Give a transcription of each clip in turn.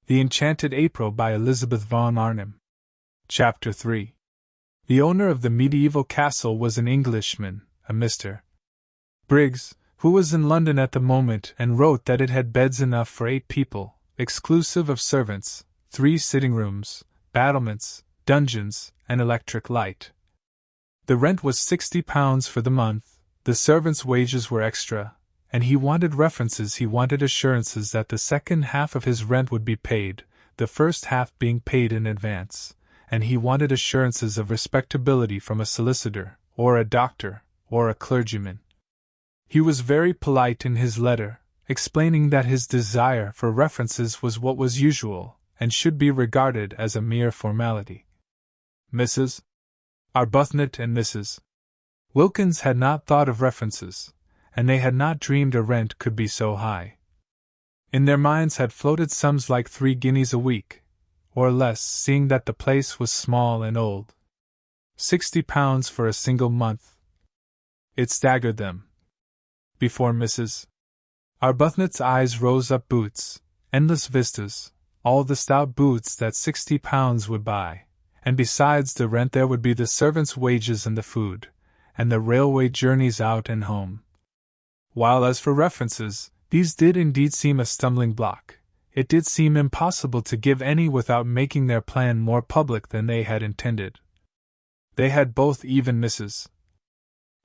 The Enchanted April by Elizabeth von Arnim. Chapter 3. The owner of the medieval castle was an Englishman, a Mr. Briggs, who was in London at the moment and wrote that it had beds enough for 8 people, exclusive of servants, 3 sitting rooms, battlements, dungeons, and electric light. The rent was £60 for the month, the servants' wages were extra, and he wanted references. He wanted assurances that the second half of his rent would be paid, the first half being paid in advance, and he wanted assurances of respectability from a solicitor, or a doctor, or a clergyman. He was very polite in his letter, explaining that his desire for references was what was usual, and should be regarded as a mere formality. Mrs. Arbuthnot and Mrs. Wilkins had not thought of references, and they had not dreamed a rent could be so high. In their minds had floated sums like 3 guineas a week, or less, seeing that the place was small and old. £60 for a single month. It staggered them. Before Mrs. Arbuthnot's eyes rose up boots, endless vistas, all the stout boots that £60 would buy, and besides the rent there would be the servants' wages and the food, and the railway journeys out and home. While as for references, these did indeed seem a stumbling block. It did seem impossible to give any without making their plan more public than they had intended. They had both, even Mrs.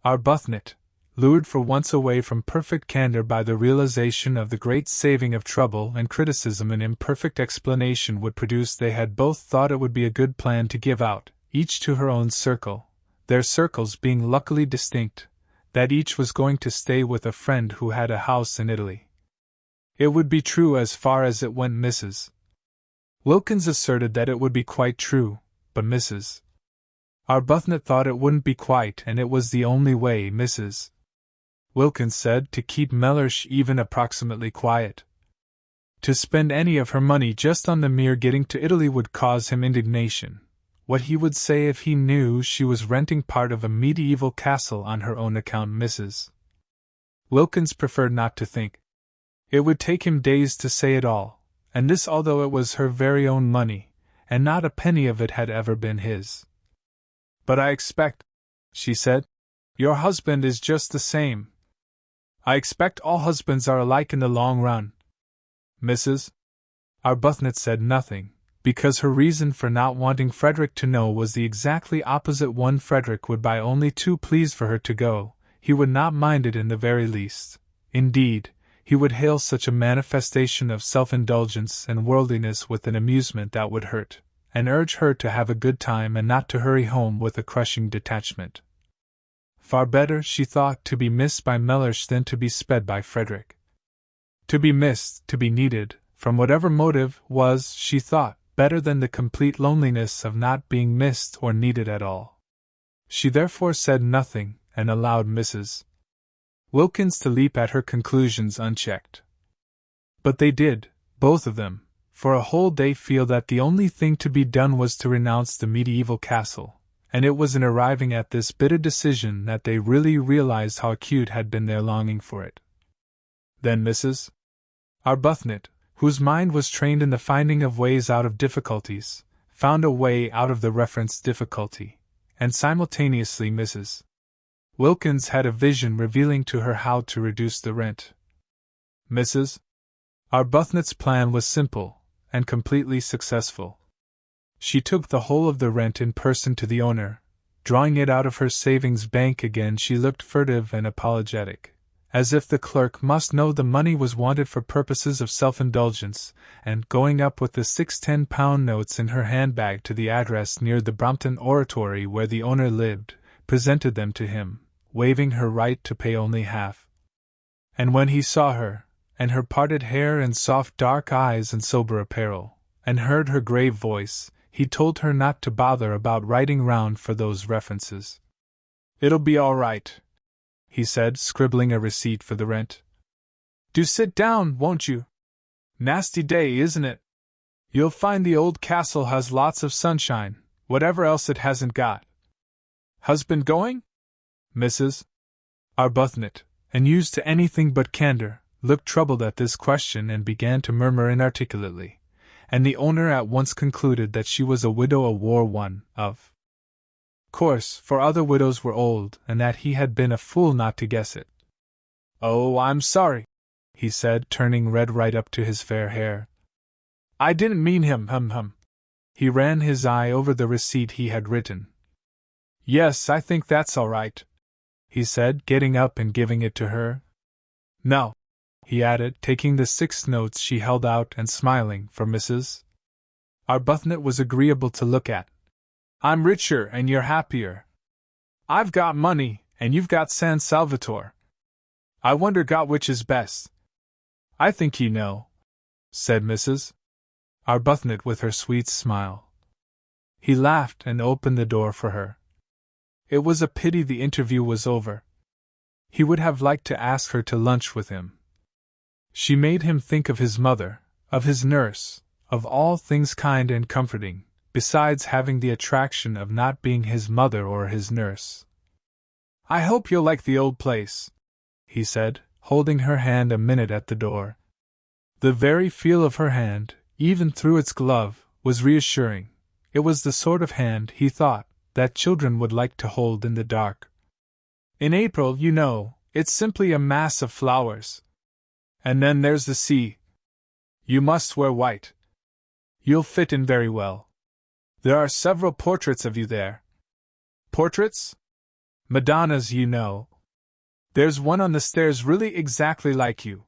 Arbuthnot, lured for once away from perfect candor by the realization of the great saving of trouble and criticism an imperfect explanation would produce, they had both thought it would be a good plan to give out, each to her own circle, their circles being luckily distinct, that each was going to stay with a friend who had a house in Italy. It would be true as far as it went. Mrs. Wilkins asserted that it would be quite true, but Mrs. Arbuthnot thought it wouldn't be quite, and it was the only way. Mrs. Wilkins said to keep Mellersh even approximately quiet. To spend any of her money just on the mere getting to Italy would cause him indignation. What he would say if he knew she was renting part of a medieval castle on her own account. Mrs. Wilkins preferred not to think. It would take him days to say it all, and this although it was her very own money, and not a penny of it had ever been his. "But I expect," she said, "your husband is just the same. I expect all husbands are alike in the long run." Mrs. Arbuthnot said nothing, because her reason for not wanting Frederick to know was the exactly opposite one. Frederick would be only too pleased for her to go. He would not mind it in the very least. Indeed, he would hail such a manifestation of self-indulgence and worldliness with an amusement that would hurt, and urge her to have a good time and not to hurry home with a crushing detachment. Far better, she thought, to be missed by Mellersh than to be sped by Frederick. To be missed, to be needed, from whatever motive, was, she thought, better than the complete loneliness of not being missed or needed at all. She therefore said nothing, and allowed Mrs. Wilkins to leap at her conclusions unchecked. But they did, both of them, for a whole day feel that the only thing to be done was to renounce the medieval castle, and it was in arriving at this bitter decision that they really realized how acute had been their longing for it. Then Mrs. Arbuthnot, whose mind was trained in the finding of ways out of difficulties, found a way out of the reference difficulty, and simultaneously Mrs. Wilkins had a vision revealing to her how to reduce the rent. Mrs. Arbuthnot's plan was simple, and completely successful. She took the whole of the rent in person to the owner. Drawing it out of her savings bank again, she looked furtive and apologetic, as if the clerk must know the money was wanted for purposes of self-indulgence, and going up with the 6 £10 notes in her handbag to the address near the Brompton Oratory where the owner lived, presented them to him, waiving her right to pay only half. And when he saw her, and her parted hair and soft dark eyes and sober apparel, and heard her grave voice, he told her not to bother about writing round for those references. "It'll be all right," he said, scribbling a receipt for the rent. "Do sit down, won't you? Nasty day, isn't it? You'll find the old castle has lots of sunshine, whatever else it hasn't got. Husband going?" Mrs. Arbuthnot, unused to anything but candor, looked troubled at this question and began to murmur inarticulately, and the owner at once concluded that she was a widow, a war one, of course, for other widows were old, and that he had been a fool not to guess it. "Oh, I'm sorry," he said, turning red right up to his fair hair. "I didn't mean him, hum. He ran his eye over the receipt he had written. "Yes, I think that's all right," he said, getting up and giving it to her. "Now," he added, taking the 6 notes she held out and smiling, "for Mrs. Arbuthnot was agreeable to look at. I'm richer and you're happier. I've got money, and you've got San Salvatore. I wonder got which is best." "I think you know," said Mrs. Arbuthnot with her sweet smile. He laughed and opened the door for her. It was a pity the interview was over. He would have liked to ask her to lunch with him. She made him think of his mother, of his nurse, of all things kind and comforting, besides having the attraction of not being his mother or his nurse. "I hope you'll like the old place," he said, holding her hand a minute at the door. The very feel of her hand, even through its glove, was reassuring. It was the sort of hand, he thought, that children would like to hold in the dark. "In April, you know, it's simply a mass of flowers. And then there's the sea. You must wear white. You'll fit in very well. There are several portraits of you there." "Portraits?" "Madonnas, you know. There's one on the stairs really exactly like you."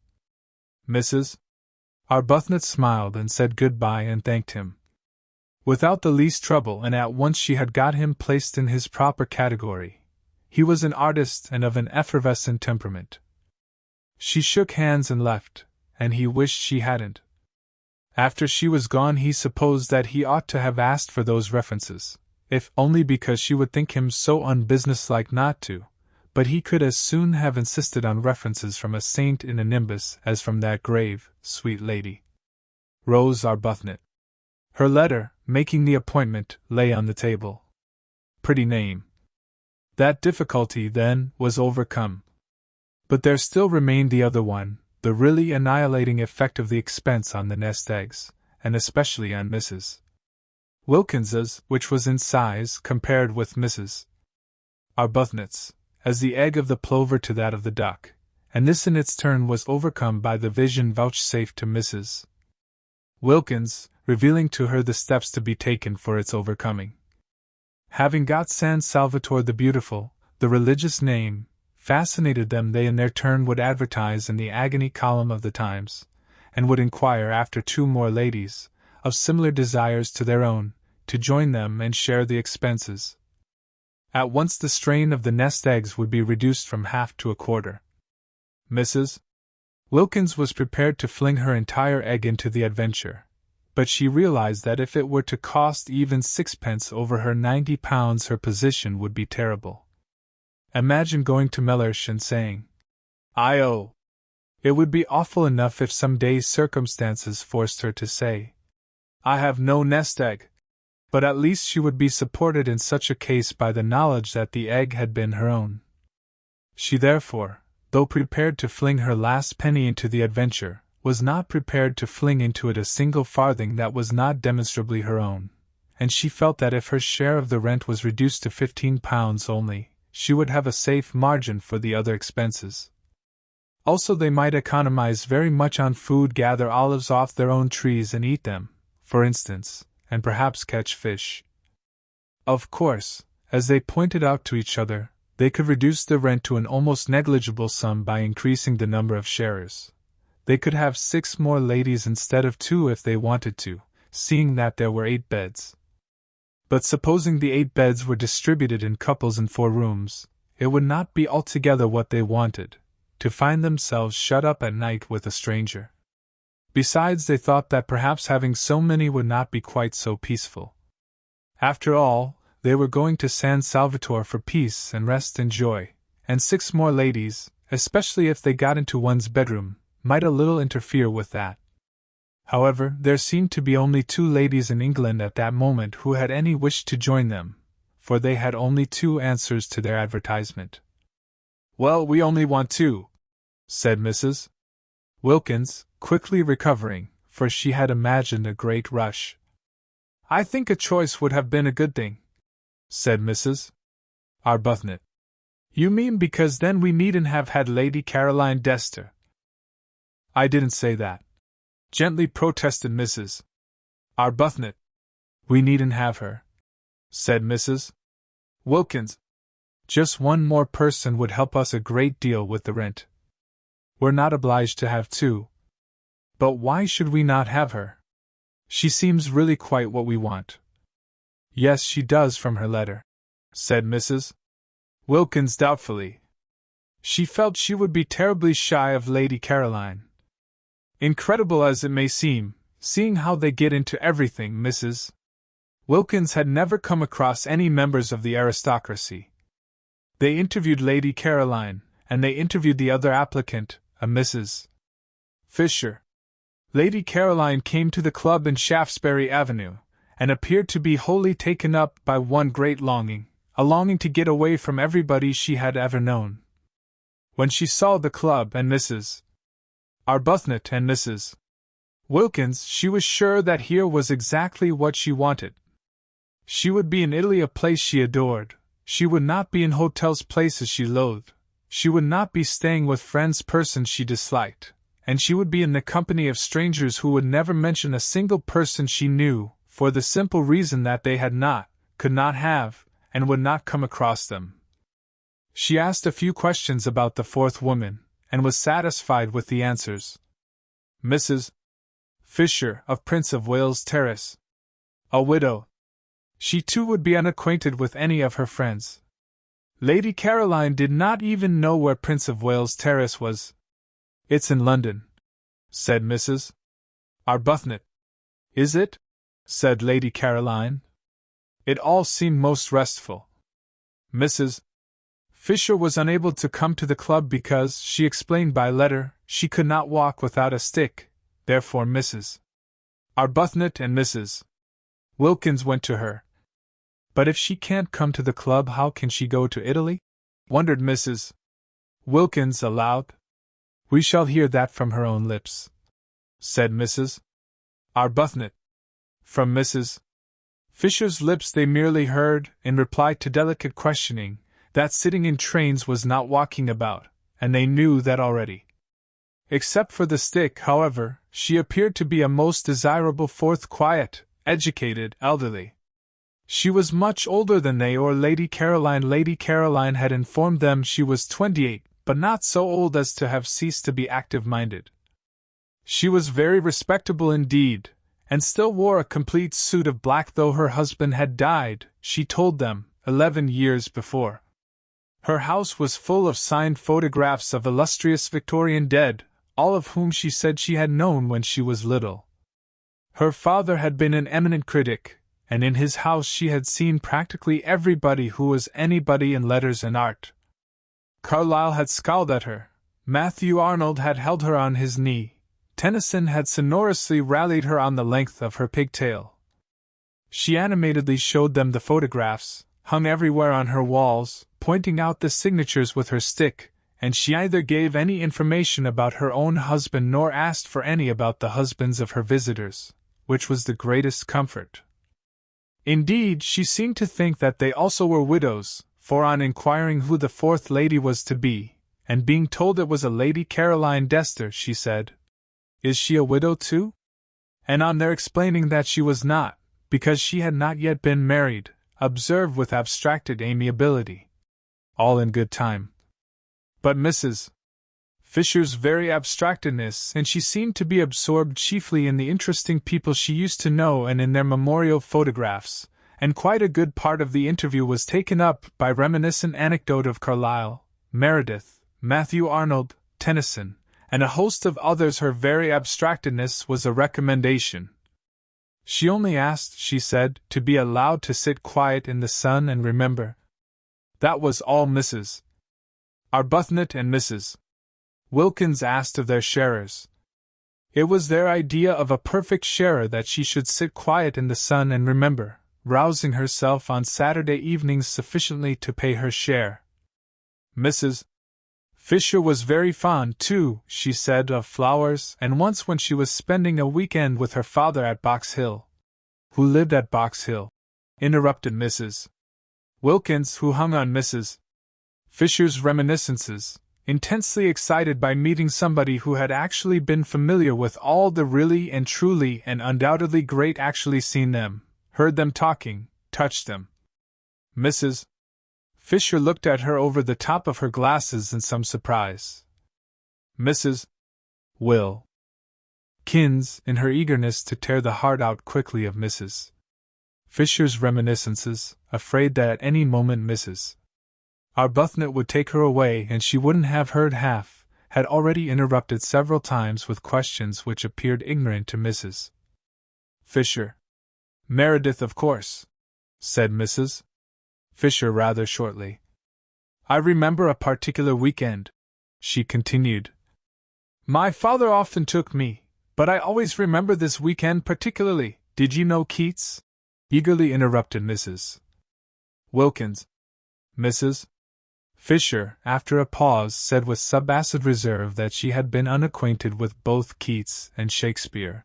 Mrs. Arbuthnot smiled and said good-bye and thanked him. Without the least trouble, and at once she had got him placed in his proper category. He was an artist and of an effervescent temperament. She shook hands and left, and he wished she hadn't. After she was gone he supposed that he ought to have asked for those references, if only because she would think him so unbusinesslike not to, but he could as soon have insisted on references from a saint in a nimbus as from that grave, sweet lady, Rose Arbuthnot. Her letter, making the appointment, lay on the table. Pretty name. That difficulty, then, was overcome. But there still remained the other one, the really annihilating effect of the expense on the nest eggs, and especially on Mrs. Wilkins's, which was in size, compared with Mrs. Arbuthnot's, as the egg of the plover to that of the duck, and this in its turn was overcome by the vision vouchsafed to Mrs. Wilkins, revealing to her the steps to be taken for its overcoming. Having got San Salvatore the Beautiful, the religious name, fascinated them, they in their turn would advertise in the agony column of the Times, and would inquire after 2 more ladies, of similar desires to their own, to join them and share the expenses. At once the strain of the nest eggs would be reduced from half to a quarter. Mrs. Wilkins was prepared to fling her entire egg into the adventure, but she realized that if it were to cost even 6 over her £90 her position would be terrible. Imagine going to Mellersh and saying, "I-oh." It would be awful enough if some day circumstances forced her to say, "I have no nest egg," but at least she would be supported in such a case by the knowledge that the egg had been her own. She therefore, though prepared to fling her last penny into the adventure, was not prepared to fling into it a single farthing that was not demonstrably her own, and she felt that if her share of the rent was reduced to £15 only, she would have a safe margin for the other expenses. Also they might economize very much on food, gather olives off their own trees and eat them, for instance, and perhaps catch fish. Of course, as they pointed out to each other, they could reduce the rent to an almost negligible sum by increasing the number of sharers. They could have 6 more ladies instead of 2 if they wanted to, seeing that there were 8 beds. But supposing the 8 beds were distributed in couples in 4 rooms, it would not be altogether what they wanted, to find themselves shut up at night with a stranger. Besides, they thought that perhaps having so many would not be quite so peaceful. After all, they were going to San Salvatore for peace and rest and joy, and 6 more ladies, especially if they got into one's bedroom, might a little interfere with that. However, there seemed to be only 2 ladies in England at that moment who had any wish to join them, for they had only 2 answers to their advertisement. "Well, we only want 2, said Mrs. Wilkins, quickly recovering, for she had imagined a great rush. "I think a choice would have been a good thing," said Mrs. Arbuthnot. "You mean because then we needn't have had Lady Caroline Dester?" "I didn't say that," gently protested Mrs. Arbuthnot. "We needn't have her," said Mrs. Wilkins. "Just one more person would help us a great deal with the rent. We're not obliged to have two. But why should we not have her? She seems really quite what we want." "Yes, she does from her letter," said Mrs. Wilkins doubtfully. She felt she would be terribly shy of Lady Caroline. Incredible as it may seem, seeing how they get into everything, Mrs. Wilkins had never come across any members of the aristocracy. They interviewed Lady Caroline, and they interviewed the other applicant, a Mrs. Fisher. Lady Caroline came to the club in Shaftesbury Avenue, and appeared to be wholly taken up by one great longing, a longing to get away from everybody she had ever known. When she saw the club and Mrs. Arbuthnot and Mrs. Wilkins, she was sure that here was exactly what she wanted. She would be in Italy, a place she adored. She would not be in hotels, places she loathed. She would not be staying with friends, persons she disliked. And she would be in the company of strangers who would never mention a single person she knew, for the simple reason that they had not, could not have, and would not come across them. She asked a few questions about the fourth woman, and was satisfied with the answers. Mrs. Fisher, of Prince of Wales Terrace. A widow. She too would be unacquainted with any of her friends. Lady Caroline did not even know where Prince of Wales Terrace was. "It's in London," said Mrs. Arbuthnot. "Is it?" said Lady Caroline. It all seemed most restful. Mrs. Fisher was unable to come to the club because, she explained by letter, she could not walk without a stick, therefore Mrs. Arbuthnot and Mrs. Wilkins went to her. "But if she can't come to the club, how can she go to Italy?" wondered Mrs. Wilkins aloud. "We shall hear that from her own lips," said Mrs. Arbuthnot. From Mrs. Fisher's lips they merely heard, in reply to delicate questioning, that sitting in trains was not walking about, and they knew that already. Except for the stick, however, she appeared to be a most desirable fourth, quiet, educated, elderly. She was much older than they or Lady Caroline. Lady Caroline had informed them she was 28, but not so old as to have ceased to be active-minded. She was very respectable indeed, and still wore a complete suit of black, though her husband had died, she told them, 11 years before. Her house was full of signed photographs of illustrious Victorian dead, all of whom she said she had known when she was little. Her father had been an eminent critic, and in his house she had seen practically everybody who was anybody in letters and art. Carlyle had scowled at her, Matthew Arnold had held her on his knee, Tennyson had sonorously rallied her on the length of her pigtail. She animatedly showed them the photographs, hung everywhere on her walls, pointing out the signatures with her stick, and she neither gave any information about her own husband nor asked for any about the husbands of her visitors, which was the greatest comfort. Indeed, she seemed to think that they also were widows, for on inquiring who the fourth lady was to be, and being told it was a Lady Caroline Dester, she said, "Is she a widow too?" And on their explaining that she was not, because she had not yet been married, observed with abstracted amiability, "All in good time." But Mrs. Fisher's very abstractedness, and she seemed to be absorbed chiefly in the interesting people she used to know and in their memorial photographs, and quite a good part of the interview was taken up by reminiscent anecdote of Carlyle, Meredith, Matthew Arnold, Tennyson, and a host of others. Her very abstractedness was a recommendation. She only asked, she said, to be allowed to sit quiet in the sun and remember. That was all Mrs. Arbuthnot and Mrs. Wilkins asked of their sharers. It was their idea of a perfect sharer that she should sit quiet in the sun and remember, rousing herself on Saturday evenings sufficiently to pay her share. Mrs. Fisher was very fond, too, she said, of flowers, and once when she was spending a weekend with her father at Box Hill. Who lived at Box Hill? Interrupted Mrs. Wilkins, who hung on Mrs. Fisher's reminiscences, intensely excited by meeting somebody who had actually been familiar with all the really and truly and undoubtedly great, actually seen them, heard them talking, touched them. Mrs. Fisher looked at her over the top of her glasses in some surprise. Mrs. Wilkins, in her eagerness to tear the heart out quickly of Mrs. Fisher's reminiscences, afraid that at any moment Mrs. Arbuthnot would take her away and she wouldn't have heard half, had already interrupted several times with questions which appeared ignorant to Mrs. Fisher. Meredith, of course, said Mrs. Fisher rather shortly. I remember a particular weekend, she continued. My father often took me, but I always remember this weekend particularly. Did you know Keats? Eagerly interrupted Mrs. Wilkins. Mrs. Fisher, after a pause, said with subacid reserve that she had been unacquainted with both Keats and Shakespeare.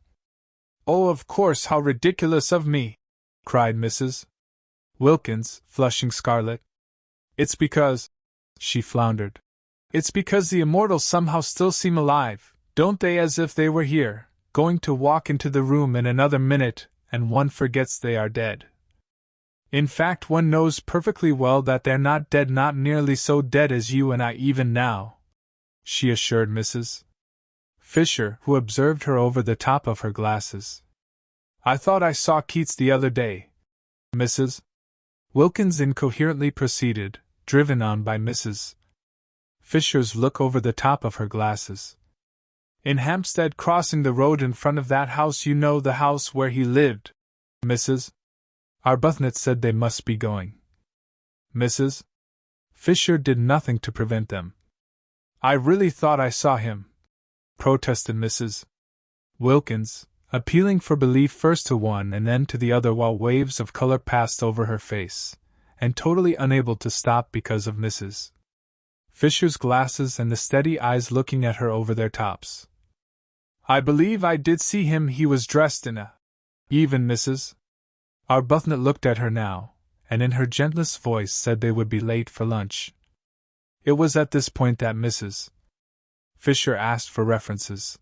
Oh, of course, how ridiculous of me! Cried Mrs. Wilkins, flushing scarlet. It's because, she floundered. It's because the immortals somehow still seem alive, don't they, as if they were here, going to walk into the room in another minute, and one forgets they are dead. In fact, one knows perfectly well that they're not dead, not nearly so dead as you and I even now, she assured Mrs. Fisher, who observed her over the top of her glasses. I thought I saw Keats the other day. Mrs. Wilkins incoherently proceeded, driven on by Mrs. Fisher's look over the top of her glasses. In Hampstead, crossing the road in front of that house, you know, the house where he lived. Mrs. Arbuthnot said they must be going. Mrs. Fisher did nothing to prevent them. I really thought I saw him, protested Mrs. Wilkins, appealing for belief first to one and then to the other while waves of color passed over her face, and totally unable to stop because of Mrs. Fisher's glasses and the steady eyes looking at her over their tops. I believe I did see him. He was dressed in a... Even Mrs. Arbuthnot looked at her now, and in her gentlest voice said they would be late for lunch. It was at this point that Mrs. Fisher asked for references.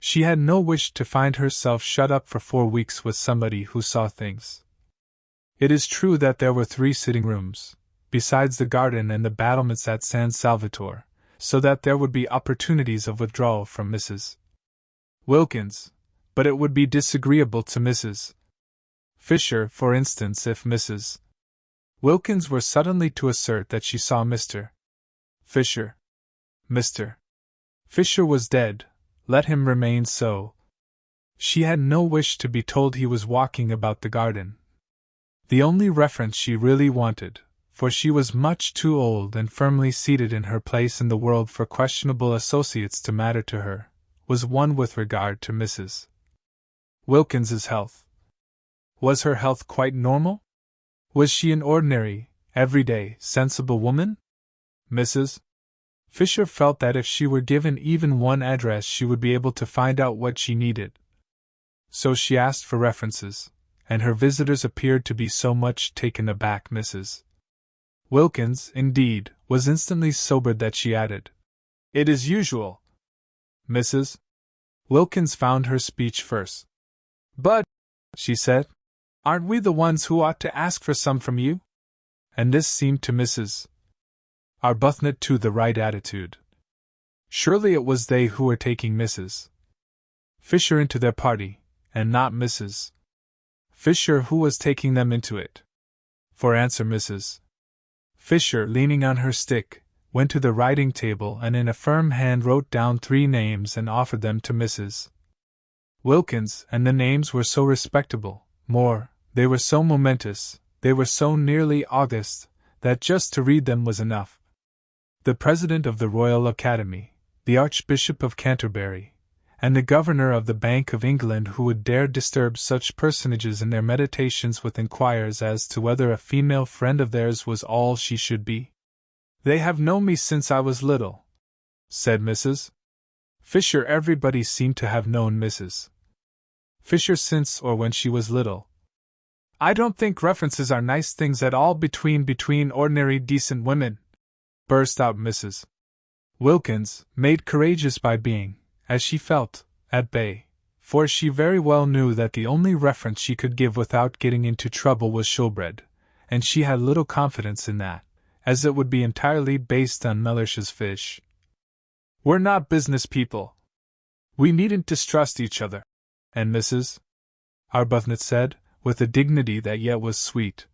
She had no wish to find herself shut up for 4 weeks with somebody who saw things. It is true that there were 3 sitting rooms, besides the garden and the battlements at San Salvatore, so that there would be opportunities of withdrawal from Mrs. Wilkins, but it would be disagreeable to Mrs. Fisher, for instance, if Mrs. Wilkins were suddenly to assert that she saw Mr. Fisher. Mr. Fisher was dead. Let him remain so. She had no wish to be told he was walking about the garden. The only reference she really wanted, for she was much too old and firmly seated in her place in the world for questionable associates to matter to her, was one with regard to Mrs. Wilkins's health. Was her health quite normal? Was she an ordinary, everyday, sensible woman? Mrs. Fisher felt that if she were given even one address she would be able to find out what she needed. So she asked for references, and her visitors appeared to be so much taken aback. Mrs. Wilkins, indeed, was instantly sobered that she added, It is usual. Mrs. Wilkins found her speech first. But, she said, aren't we the ones who ought to ask for some from you? And this seemed to Mrs. Arbuthnot to the right attitude. Surely it was they who were taking Mrs. Fisher into their party, and not Mrs. Fisher who was taking them into it. For answer Mrs. Fisher, leaning on her stick, went to the writing table and in a firm hand wrote down 3 names and offered them to Mrs. Wilkins, and the names were so respectable, more, they were so momentous, they were so nearly august, that just to read them was enough. The President of the Royal Academy, the Archbishop of Canterbury, and the Governor of the Bank of England, who would dare disturb such personages in their meditations with inquiries as to whether a female friend of theirs was all she should be? They have known me since I was little, said Mrs. Fisher. Everybody seemed to have known Mrs. Fisher since or when she was little. I don't think references are nice things at all between ordinary decent women, burst out Mrs. Wilkins, made courageous by being, as she felt, at bay, for she very well knew that the only reference she could give without getting into trouble was showbread, and she had little confidence in that, as it would be entirely based on Mellish's fish. We're not business people. We needn't distrust each other. And Mrs. Arbuthnot said, with a dignity that yet was sweet,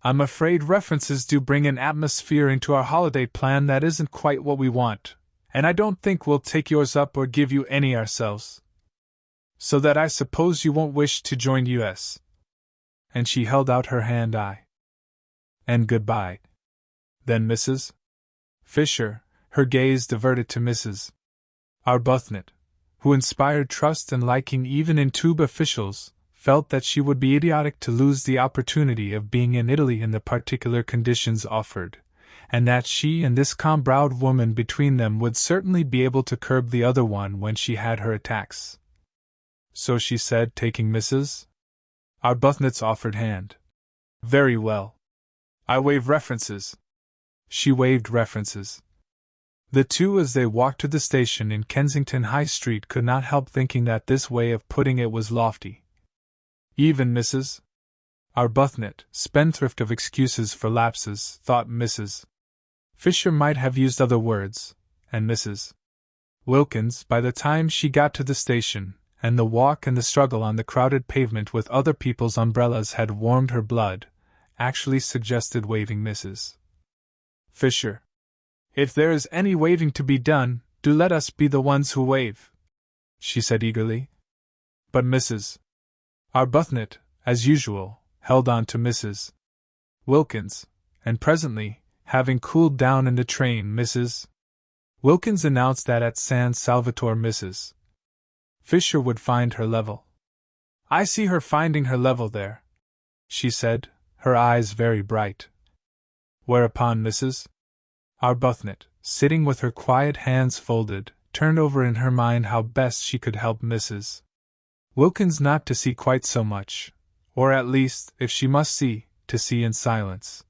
I'm afraid references do bring an atmosphere into our holiday plan that isn't quite what we want, and I don't think we'll take yours up or give you any ourselves. So that I suppose you won't wish to join us. And she held out her hand. And goodbye. Then Mrs. Fisher, her gaze diverted to Mrs. Arbuthnot, who inspired trust and liking even in tube officials, felt that she would be idiotic to lose the opportunity of being in Italy in the particular conditions offered, and that she and this calm-browed woman between them would certainly be able to curb the other one when she had her attacks. So she said, taking Mrs. Arbuthnot's offered hand, Very well. I waive references. She waived references. The two, as they walked to the station in Kensington High Street, could not help thinking that this way of putting it was lofty. Even Mrs. Arbuthnot, spendthrift of excuses for lapses, thought Mrs. Fisher might have used other words, and Mrs. Wilkins, by the time she got to the station, and the walk and the struggle on the crowded pavement with other people's umbrellas had warmed her blood, actually suggested waiving Mrs. Fisher. If there is any waving to be done, do let us be the ones who wave, she said eagerly. But Mrs. Arbuthnot, as usual, held on to Mrs. Wilkins, and presently, having cooled down in the train, Mrs. Wilkins announced that at San Salvatore Mrs. Fisher would find her level. I see her finding her level there, she said, her eyes very bright. Whereupon Mrs. Arbuthnot, sitting with her quiet hands folded, turned over in her mind how best she could help Mrs. Wilkins not to see quite so much, or at least, if she must see, to see in silence.